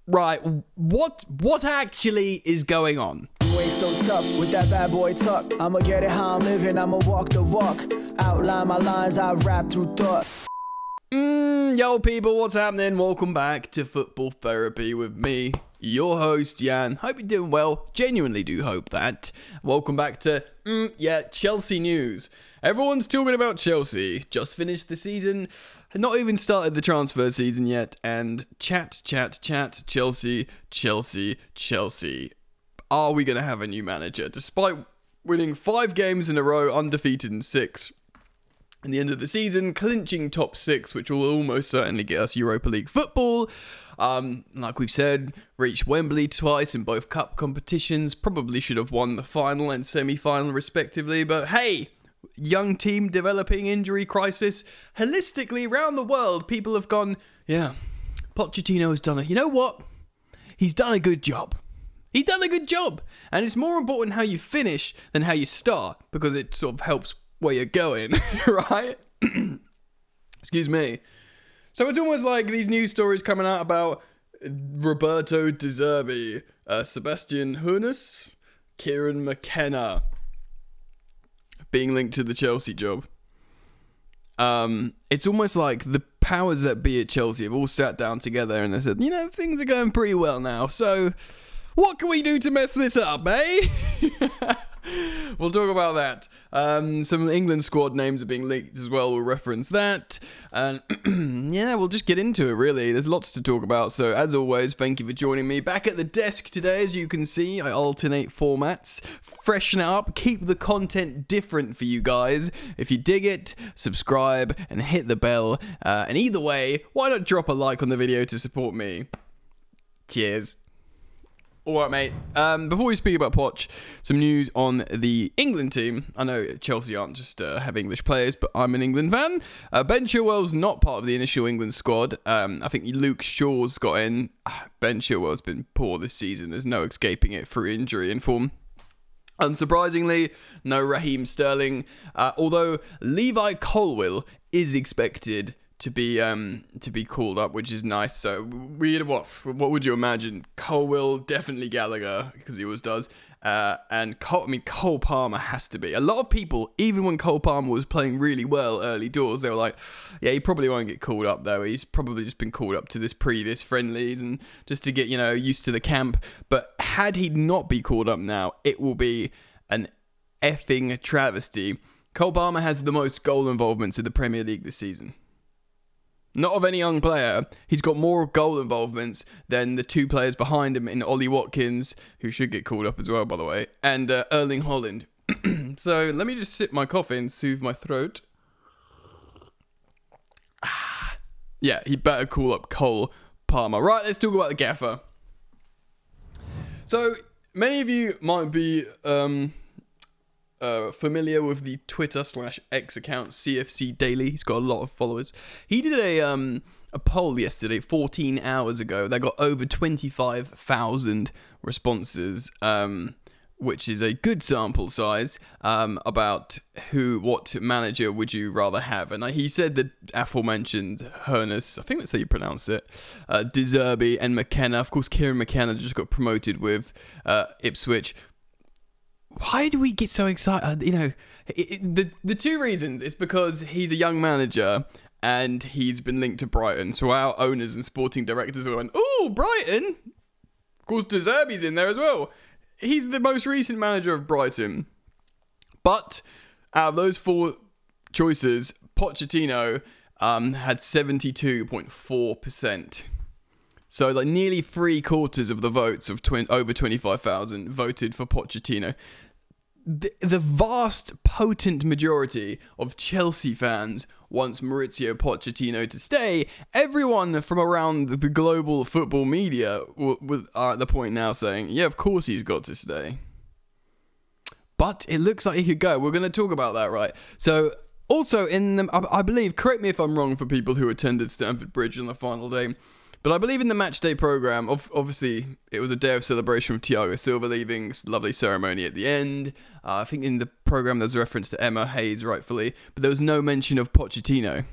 Right, what actually is going on? You ain't so tough with that bad boy tuck. I'ma get it how I'm living, I'ma walk the walk. Outline my lines, I rap through thought. Yo people, what's happening? Welcome back to Football Therapy with me, your host Jan. Hope you're doing well, genuinely do hope that. Welcome back to, Chelsea news. Everyone's talking about Chelsea, just finished the season, not even started the transfer season yet, and chat, Chelsea. Are we going to have a new manager? Despite winning 5 games in a row, undefeated in 6. In the end of the season, clinching top 6, which will almost certainly get us Europa League football. Like we've said, reached Wembley twice in both cup competitions. Probably should have won the final and semi-final respectively. But hey, young team developing, injury crisis. Holistically, around the world, people have gone, yeah, Pochettino has done it. You know what? He's done a good job. He's done a good job. And it's more important how you finish than how you start, because it sort of helps where you're going, right? Excuse me. So it's almost like these news stories coming out about Roberto De Zerbi, Sebastian Hoeneß, Kieran McKenna being linked to the Chelsea job. It's almost like the powers that be at Chelsea have all sat down together and they said, you know, things are going pretty well now, so what can we do to mess this up, eh? We'll talk about that. Some England squad names are being leaked as well. We'll reference that. And yeah, we'll just get into it, really. There's lots to talk about. So, as always, thank you for joining me. Back at the desk today, as you can see, I alternate formats. Freshen it up. Keep the content different for you guys. If you dig it, subscribe and hit the bell. And either way, why not drop a like on the video to support me? Cheers. Alright, mate. Before we speak about Poch, some news on the England team. I know Chelsea aren't just have English players, but I'm an England fan. Ben Chilwell's not part of the initial England squad. I think Luke Shaw's got in. Ben Chilwell's been poor this season. There's no escaping it through injury and form. Unsurprisingly, no Raheem Sterling. Although Levi Colwill is expected to be called up, which is nice. So what would you imagine? Colwill, definitely Gallagher, because he always does. And Cole Palmer has to be. A lot of people, even when Cole Palmer was playing really well early doors, they were like, yeah, he probably won't get called up though. He's probably just been called up to this previous friendlies and just to get, used to the camp. But had he not be called up now, it will be an effing travesty. Cole Palmer has the most goal involvements in the Premier League this season. Not of any young player. He's got more goal involvements than the 2 players behind him in Ollie Watkins, who should get called up as well, by the way, and Erling Haaland. So let me just sip my coffee and soothe my throat. Yeah, he better call up Cole Palmer. Right, let's talk about the gaffer. So many of you might be familiar with the Twitter/X account CFC Daily. He's got a lot of followers. He did a poll yesterday, 14 hours ago, that got over 25,000 responses, which is a good sample size, about what manager would you rather have. And he said that aforementioned Hoeneß, I think that's how you pronounce it, De Zerbi and McKenna. Of course, Kieran McKenna just got promoted with Ipswich. Why do we get so excited? The 2 reasons is because he's a young manager and he's been linked to Brighton. So our owners and sporting directors are going, oh, Brighton. Of course, De Zerbi's in there as well. He's the most recent manager of Brighton. But out of those 4 choices, Pochettino had 72.4%. So like nearly 3/4 of the votes of over 25,000 voted for Pochettino. The vast, potent majority of Chelsea fans wants Mauricio Pochettino to stay. Everyone from around the global football media are at the point now saying, yeah, of course he's got to stay. But it looks like he could go. We're going to talk about that, right? So also, I believe, correct me if I'm wrong for people who attended Stamford Bridge on the final day, but I believe in the match day programme, obviously, it was a day of celebration of Thiago Silva leaving, lovely ceremony at the end. I think in the programme there's a reference to Emma Hayes, rightfully, but there was no mention of Pochettino.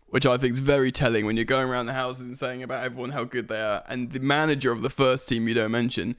which I think is very telling when you're going around the houses and saying about everyone how good they are, and the manager of the first team you don't mention.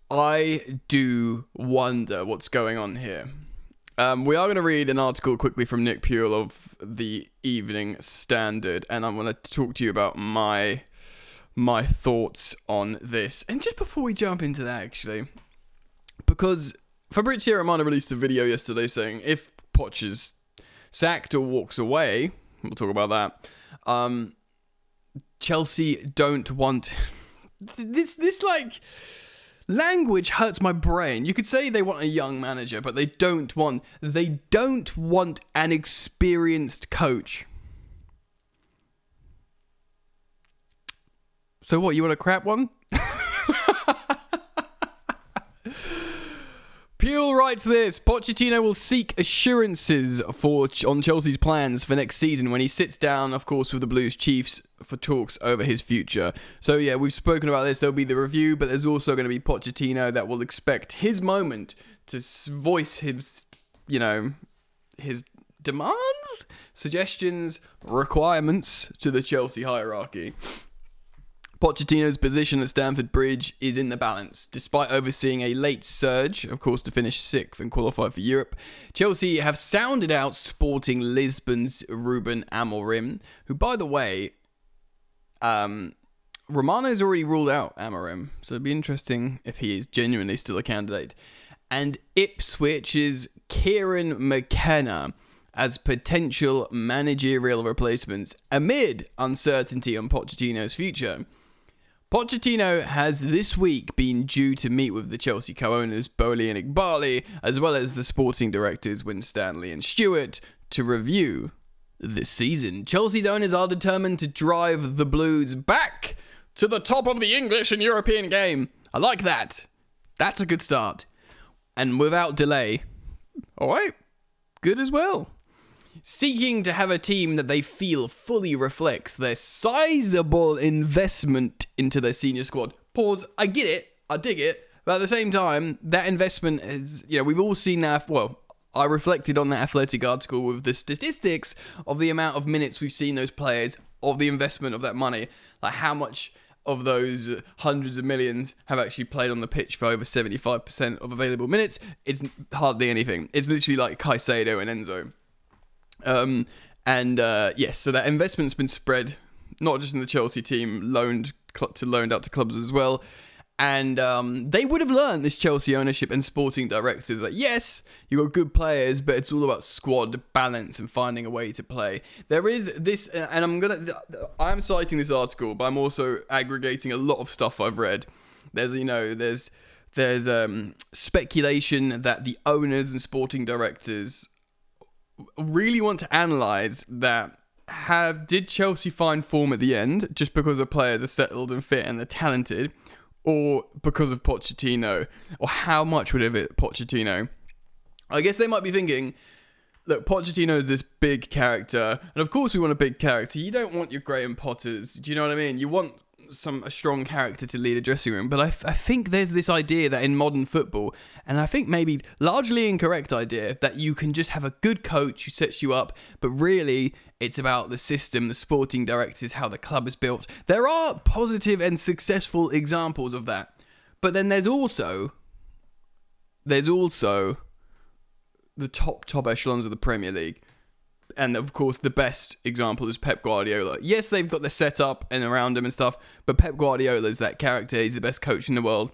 I do wonder what's going on here. We are going to read an article quickly from Nick Puel of the Evening Standard, and I'm going to talk to you about my thoughts on this. And just before we jump into that, actually, because Fabrizio Romano released a video yesterday saying if Poch is sacked or walks away, we'll talk about that, Chelsea don't want... this like... language hurts my brain. You could say they want a young manager, but they don't want an experienced coach. So what, you want a crap one? Puel writes this: Pochettino will seek assurances on Chelsea's plans for next season when he sits down, of course, with the Blues Chiefs for talks over his future. So yeah, we've spoken about this. There'll be the review, but there's also going to be Pochettino that will expect his moment to voice his, his demands, suggestions, requirements to the Chelsea hierarchy. Pochettino's position at Stamford Bridge is in the balance. Despite overseeing a late surge, of course, to finish 6th and qualify for Europe, Chelsea have sounded out Sporting Lisbon's Ruben Amorim, who, by the way, Romano's already ruled out Amorim, so it'd be interesting if he is genuinely still a candidate. And Ipswich's Kieran McKenna as potential managerial replacements amid uncertainty on Pochettino's future. Pochettino has this week been due to meet with the Chelsea co-owners Bowley and Igbali, as well as the sporting directors Winstanley and Stewart, to review this season. Chelsea's owners are determined to drive the Blues back to the top of the English and European game. I like that. That's a good start. And without delay. Alright, good as well. Seeking to have a team that they feel fully reflects their sizable investment into their senior squad. Pause. I get it. I dig it. But at the same time, that investment is, we've all seen that. Well, I reflected on that Athletic article with the statistics of the amount of minutes we've seen those players, of the investment of that money. Like how much of those hundreds of millions have actually played on the pitch for over 75% of available minutes. It's hardly anything. It's literally like Caicedo and Enzo. Yes, so that investment's been spread, not just in the Chelsea team, loaned out to clubs as well. And they would have learned, this Chelsea ownership and sporting directors, that yes, you got good players, but it's all about squad balance and finding a way to play. There is this, and I'm citing this article, but I'm also aggregating a lot of stuff I've read. There's speculation that the owners and sporting directors really want to analyse that. Did Chelsea find form at the end just because the players are settled and fit and they're talented, or because of Pochettino, or how much would it have Pochettino? I guess they might be thinking, look, Pochettino is this big character, and of course we want a big character. You don't want your Graham Potters, do you know what I mean? You want a strong character to lead a dressing room, but I think there's this idea that in modern football, and I think maybe largely incorrect idea, that you can just have a good coach who sets you up, but really it's about the system, the sporting directors, how the club is built. There are positive and successful examples of that, but then there's also the top echelons of the Premier League. And of course, the best example is Pep Guardiola. Yes, they've got the setup and around him and stuff, but Pep Guardiola is that character. He's the best coach in the world.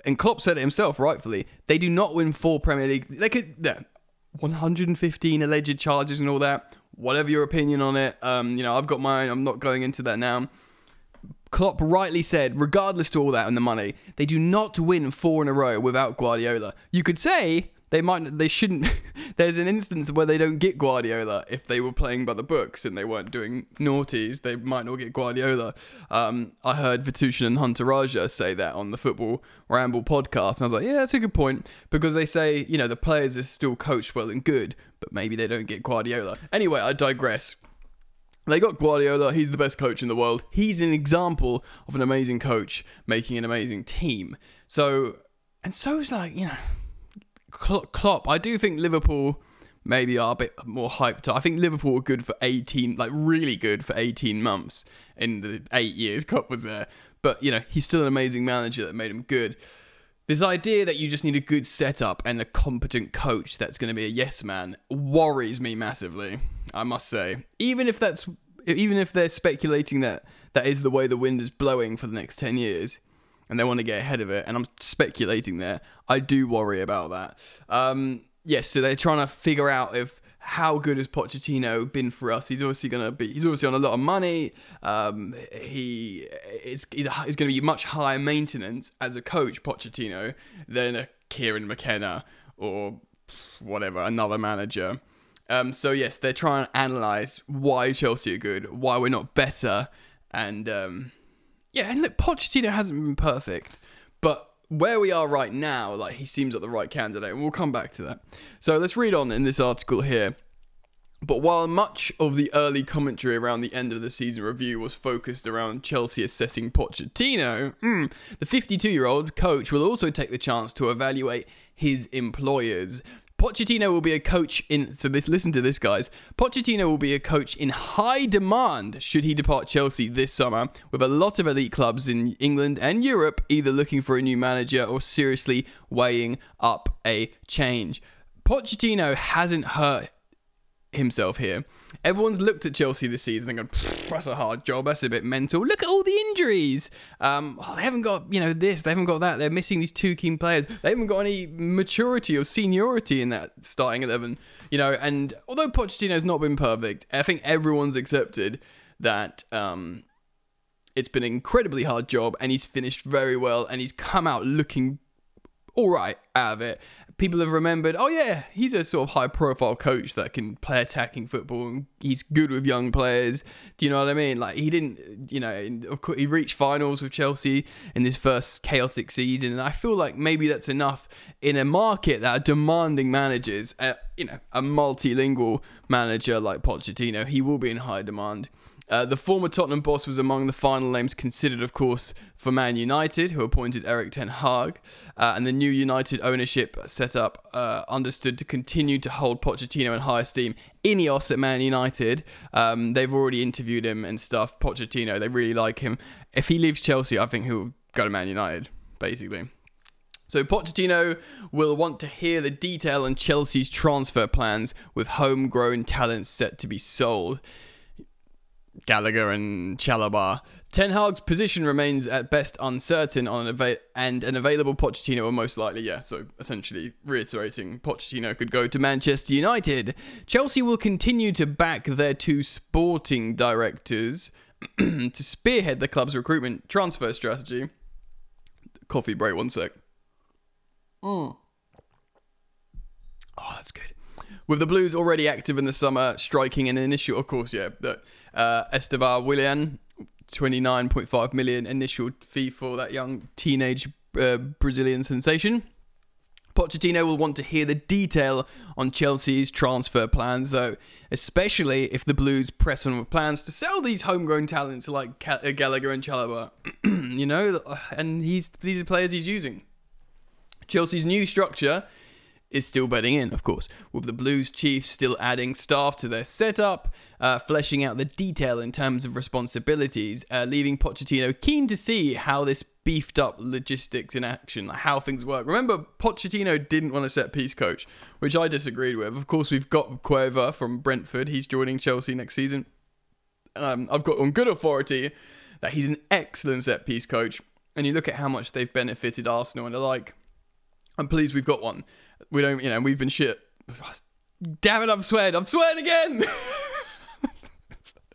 And Klopp said it himself, rightfully. They do not win 4 Premier League. They could 115 alleged charges and all that. Whatever your opinion on it, I've got mine. I'm not going into that now. Klopp rightly said, regardless to all that and the money, they do not win 4 in a row without Guardiola. You could say they shouldn't. There's an instance where they don't get Guardiola. If they were playing by the books and they weren't doing naughties, they might not get Guardiola. I heard Vitusian and Hunter Raja say that on the Football Ramble podcast, and I was like, yeah, that's a good point, because they say, the players are still coached well and good, but maybe they don't get Guardiola. Anyway, I digress. They got Guardiola. He's the best coach in the world. He's an example of an amazing coach making an amazing team. So it's like, Klopp, I do think Liverpool maybe are a bit more hyped up. I think Liverpool were good for 18, like really good for 18 months in the 8 years Klopp was there. But, you know, he's still an amazing manager that made him good. This idea that you just need a good setup and a competent coach that's going to be a yes man worries me massively, I must say. Even if they're speculating that is the way the wind is blowing for the next 10 years and they want to get ahead of it, and I'm speculating there, I do worry about that. Yes, so they're trying to figure out how good has Pochettino been for us. He's obviously on a lot of money. He's going to be much higher maintenance as a coach, Pochettino, than a Kieran McKenna or whatever, another manager. So yes, they're trying to analyse why Chelsea are good, why we're not better, and and look, Pochettino hasn't been perfect, but where we are right now, like, he seems like the right candidate, and we'll come back to that. So let's read on in this article here. But while much of the early commentary around the end of the season review was focused around Chelsea assessing Pochettino, the 52-year-old coach will also take the chance to evaluate his employers. Pochettino will be a coach listen to this, guys. Pochettino will be a coach in high demand should he depart Chelsea this summer, with a lot of elite clubs in England and Europe either looking for a new manager or seriously weighing up a change. Pochettino hasn't hurt himself here. Everyone's looked at Chelsea this season and gone, that's a hard job, that's a bit mental. Look at all the injuries. They haven't got, this, they haven't got that. They're missing these two key players. They haven't got any maturity or seniority in that starting 11. And although Pochettino's not been perfect, I think everyone's accepted that it's been an incredibly hard job, and he's finished very well, and he's come out looking all right out of it. People have remembered, oh yeah, he's a sort of high-profile coach that can play attacking football, and he's good with young players. Do you know what I mean? Like, he didn't, of course, he reached finals with Chelsea in this first chaotic season, and I feel like maybe that's enough in a market that are demanding managers. A multilingual manager like Pochettino, he will be in high demand. The former Tottenham boss was among the final names considered, of course, for Man United, who appointed Erik ten Hag, and the new United ownership set up understood to continue to hold Pochettino in high esteem. Ineos at Man United, they've already interviewed him and stuff. Pochettino, they really like him. If he leaves Chelsea, I think he'll go to Man United, basically. So Pochettino will want to hear the detail on Chelsea's transfer plans, with homegrown talents set to be sold. Gallagher and Chalobah. Ten Hag's position remains at best uncertain and an available Pochettino will most likely, so essentially reiterating, Pochettino could go to Manchester United. Chelsea will continue to back their two sporting directors to spearhead the club's recruitment transfer strategy. Coffee break, one sec. Oh, that's good. With the Blues already active in the summer, striking an initial, of course, Esteban Willian, 29.5 million initial fee for that young teenage Brazilian sensation. Pochettino will want to hear the detail on Chelsea's transfer plans, though, especially if the Blues press on with plans to sell these homegrown talents like Gallagher and Chalobah. And these are players he's using. Chelsea's new structure is still bedding in, of course, with the Blues chiefs still adding staff to their setup, fleshing out the detail in terms of responsibilities, leaving Pochettino keen to see how this beefed up logistics in action, like how things work. Remember, Pochettino didn't want a set-piece coach, which I disagreed with. Of course, we've got Cueva from Brentford. He's joining Chelsea next season. I've got on good authority that he's an excellent set-piece coach, and you look at how much they've benefited Arsenal and the like. I'm pleased we've got one. We don't, we've been shit. Damn it, I'm swearing again.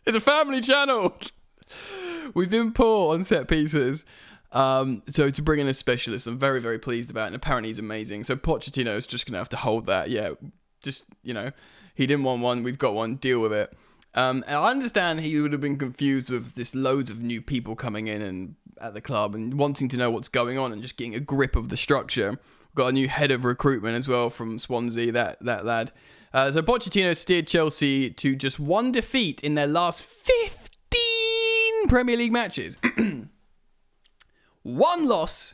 It's a family channel. We've been poor on set pieces. So to bring in a specialist, I'm very, very pleased about it. And apparently he's amazing. So Pochettino is just going to have to hold that. Yeah, just, he didn't want one. We've got one. Deal with it. And I understand he would have been confused with just loads of new people coming in and at the club and wanting to know what's going on and just getting a grip of the structure. Got a new head of recruitment as well from Swansea, that lad. So Pochettino steered Chelsea to just one defeat in their last 15 Premier League matches. One loss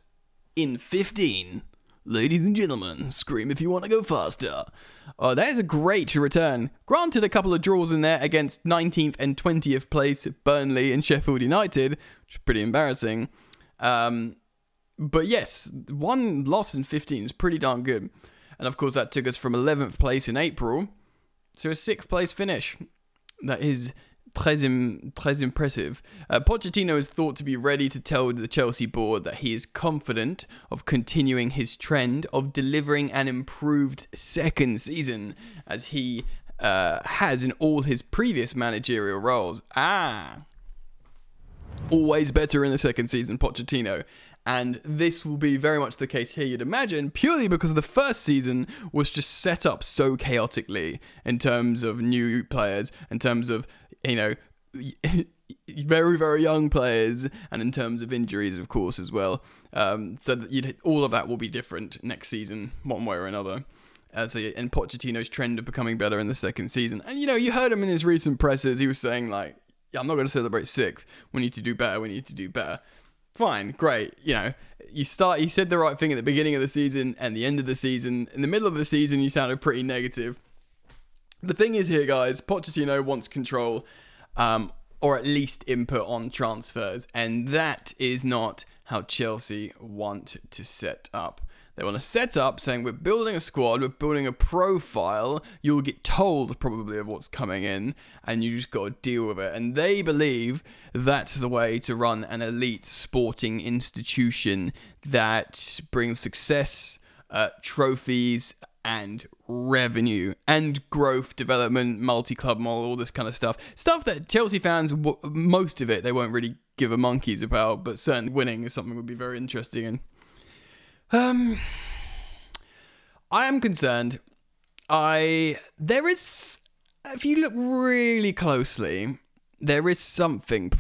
in 15. Ladies and gentlemen, scream if you want to go faster. Oh, that is a great return. Granted, a couple of draws in there against 19th and 20th place Burnley and Sheffield United, which is pretty embarrassing. But yes, one loss in 15 is pretty darn good. And of course, that took us from 11th place in April to a 6th place finish. That is très impressive. Pochettino is thought to be ready to tell the Chelsea board that he is confident of continuing his trend of delivering an improved second season, as he has in all his previous managerial roles. Always better in the second season, Pochettino. And this will be very much the case here, you'd imagine, purely because the first season was just set up so chaotically in terms of new players, in terms of, very, very young players, and in terms of injuries, of course, as well. So that all of that will be different next season, one way or another. And Pochettino's trend of becoming better in the second season. And, you heard him in his recent presses, he was saying, like, I'm not going to celebrate 6th. We need to do better. Fine, great. You said the right thing at the beginning of the season and the end of the season. In the middle of the season, you sounded pretty negative. The thing is here, guys, Pochettino wants control, or at least input on transfers. And that is not how Chelsea want to set up. They want to set up saying, we're building a squad, we're building a profile, you'll get told probably of what's coming in, and you just got to deal with it. And they believe that's the way to run an elite sporting institution that brings success, trophies, and revenue, and growth, development, multi-club model, all this kind of stuff. Stuff that Chelsea fans, most of it, they won't really give a monkeys about, but certainly winning is something that would be very interesting. And I am concerned. There is, if you look really closely, there is something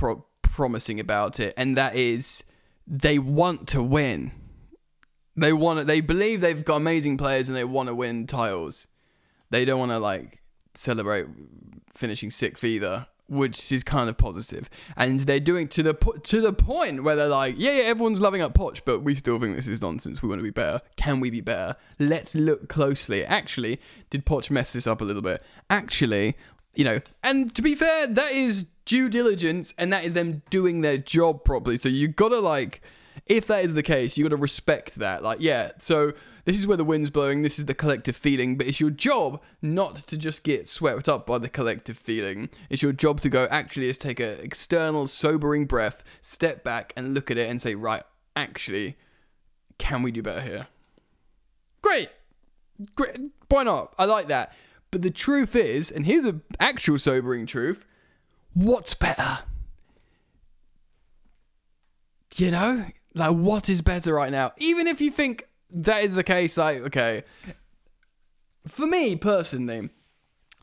promising about it, and that is they want to win. They believe they've got amazing players and they want to win titles. They don't want to celebrate finishing 6th either, which is kind of positive. And they're doing to the point where they're like, yeah, everyone's loving up Poch, but we still think this is nonsense. We want to be better. Can we be better? Let's look closely. Actually, did Poch mess this up a little bit? Actually, and to be fair, that is due diligence, and that is them doing their job properly. So you gotta if that is the case, you got to respect that. So this is where the wind's blowing, this is the collective feeling, but it's your job not to just get swept up by the collective feeling. It's your job to go, actually, let's take an external, sobering breath, step back and look at it and say, right, actually, can we do better here? Great. Why not? I like that. But the truth is, and here's an actual sobering truth, what's better? What is better right now? Even if you think that is the case, okay. For me, personally,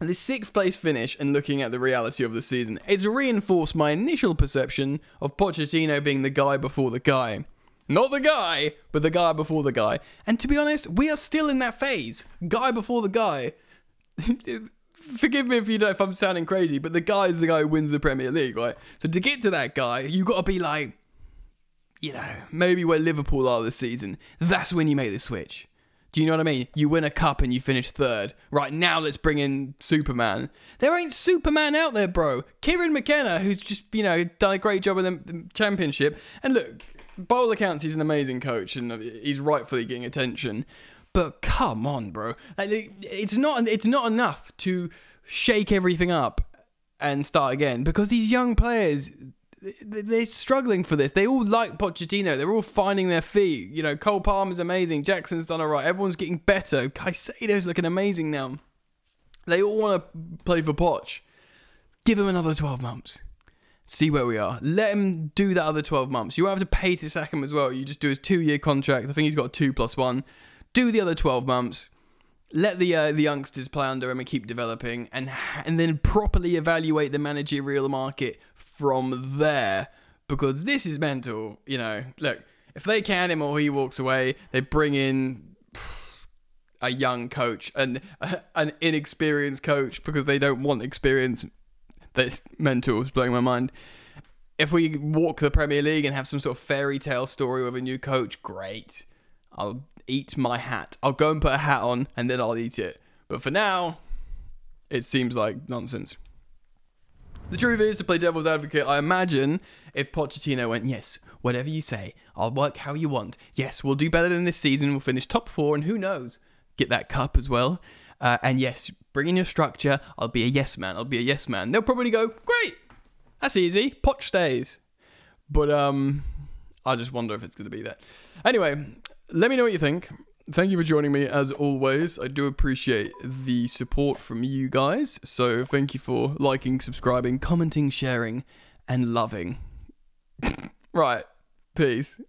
the 6th place finish and looking at the reality of the season, it's reinforced my initial perception of Pochettino being the guy before the guy. Not the guy, but the guy before the guy. And to be honest, we are still in that phase. Guy before the guy. Forgive me if I'm sounding crazy, but the guy is the guy who wins the Premier League, right? So to get to that guy, you got to be maybe where Liverpool are this season. That's when you make the switch. Do you know what I mean? You win a cup and you finish 3rd. Right, now let's bring in Superman. There ain't Superman out there, bro. Kieran McKenna, who's just, done a great job in the Championship. And look, by all accounts, he's an amazing coach and he's rightfully getting attention. But come on, bro. It's not enough to shake everything up and start again, because these young players, they're struggling for this. They all like Pochettino. They're all finding their feet. Cole Palmer's amazing. Jackson's done all right. Everyone's getting better. Caicedo's looking amazing now. They all want to play for Poch. Give him another 12 months. See where we are. Let him do that other 12 months. You won't have to pay to sack him as well. You just do his 2-year contract. I think he's got 2+1. Do the other 12 months. Let the youngsters play under him and keep developing, and then properly evaluate the managerial market from there, because this is mental. Look, if they can him or he walks away, they bring in a young coach, an inexperienced coach, because they don't want experience. That's mental. It's blowing my mind. If we walk the Premier League and have some sort of fairy tale story with a new coach, great. eat my hat. I'll go and put a hat on and then I'll eat it. But for now, it seems like nonsense. The truth is, to play devil's advocate, I imagine if Pochettino went, yes, whatever you say, I'll work how you want. Yes, we'll do better than this season. We'll finish top 4 and who knows, get that cup as well. And yes, bring in your structure. I'll be a yes man. I'll be a yes man. They'll probably go, great. That's easy. Poch stays. But I just wonder if it's going to be that. Anyway, let me know what you think. Thank you for joining me as always. I do appreciate the support from you guys. So thank you for liking, subscribing, commenting, sharing, and loving. Right. Peace.